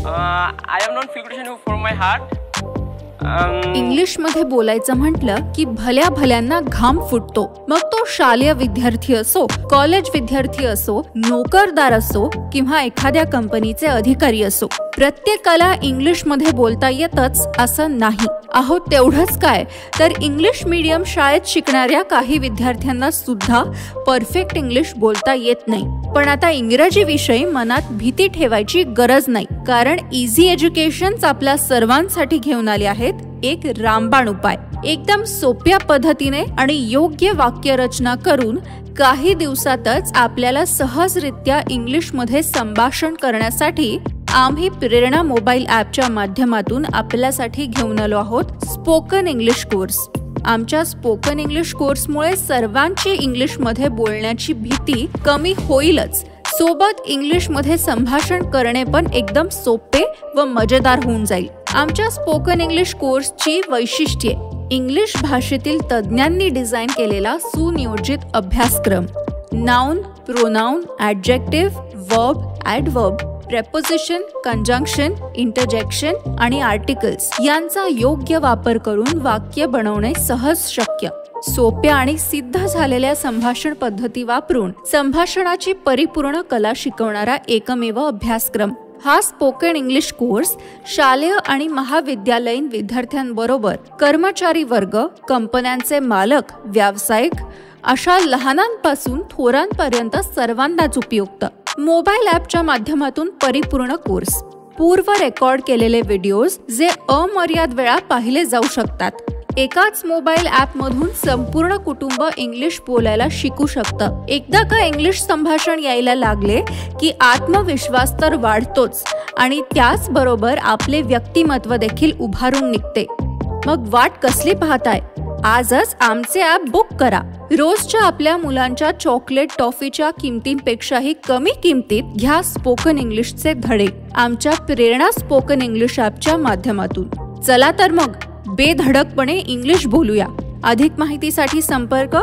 I am not filtration from my heart. इंग्लिशमध्ये बोलायचं म्हटलं की भल्या भल्यांना घाम फुटतो. मग तो शालेय विद्यार्थी असो, कॉलेज विद्यार्थी असो, नोकरदार असो किंवा एखाद्या कंपनीचे अधिकारी असो, प्रत्येकाला इंग्लिशमध्ये बोलता येतच असं नाही. अहो तेवढंच काय तर इंग्लिश मीडियम शाळेत शिकणाऱ्या काही विद्यार्थ्यांना सुद्धा परफेक्ट इंग्लिश बोलता येत नाही. पण आता इंग्रजी विषयी मनात भीती ठेवायची गरज नाही, कारण इझी एज्युकेशन्स आपल्या सर्वांसाठी घेऊन आले आहेत एक रामबाण उपाय. एकदम सोप्या पद्धतीने आणि योग्य वाक्यरचना करून काही दिवसातच आपल्याला सहजरित्या इंग्लिशमध्ये संभाषण करण्यासाठी आम्ही प्रेरणा मोबाईल ॲपच्या माध्यमातून आपल्यासाठी घेऊन आलो आहोत स्पोकन इंग्लिश कोर्स. आमच्या स्पोकन इंग्लिश कोर्समुळे सर्वांची इंग्लिशमध्ये बोलण्याची भीती कमी होईलच, सोबत इंग्लिशमध्ये संभाषण करणे पण एकदम सोपे व मजेदार होऊन जाईल. आमच्या स्पोकन इंग्लिश कोर्सची वैशिष्ट्ये: इंग्लिश भाषेतील तज्ज्ञांनी डिझाईन केलेला सुनियोजित अभ्यासक्रम, noun, pronoun, adjective, verb, adverb, preposition, conjunction, interjection आणि आर्टिकल्स यांचा योग्य वापर करून वाक्य बनवणे सहज शक्य. सोप्या आणि सिद्ध झालेल्या संभाषण पद्धती वापरून संभाषणाची परिपूर्ण कला शिकवणारा एकमेव अभ्यासक्रम. हा स्पोकन इंग्लिश कोर्स शालेय आणि महाविद्यालयीन विद्यार्थ्यांबरोबर कर्मचारी वर्ग, कंपन्यांचे मालक, व्यावसायिक अशा लहानांपासून थोरांपर्यंत सर्वांनाच उपयुक्त. मोबाईल ॲपच्या माध्यमातून परिपूर्ण कोर्स, पूर्व रेकॉर्ड केलेले व्हिडिओज जे अमर्याद वेळा पाहिले जाऊ शकतात. एकाच मोबाईल ॲपमधून संपूर्ण कुटुंब इंग्लिश बोलायला शिकू शकतं. एकदा का इंग्लिश संभाषण यायला लागले की आत्मविश्वास तर वाढतोच आणि त्याचबरोबर आपले व्यक्तिमत्व देखील उभारून निघते. मग वाट कसली पाहताय? आजच आमचे ॲप बुक करा. रोजच्या आपल्या मुलांच्या चॉकलेट टॉफीच्या किमतींपेक्षाही कमी किमतीत घ्या स्पोकन इंग्लिशचे धडे आमच्या प्रेरणा स्पोकन इंग्लिश ॲपच्या माध्यमातून. चला तर मग बेधडकपणे इंग्लिश बोलूया. अधिक माहितीसाठी संपर्क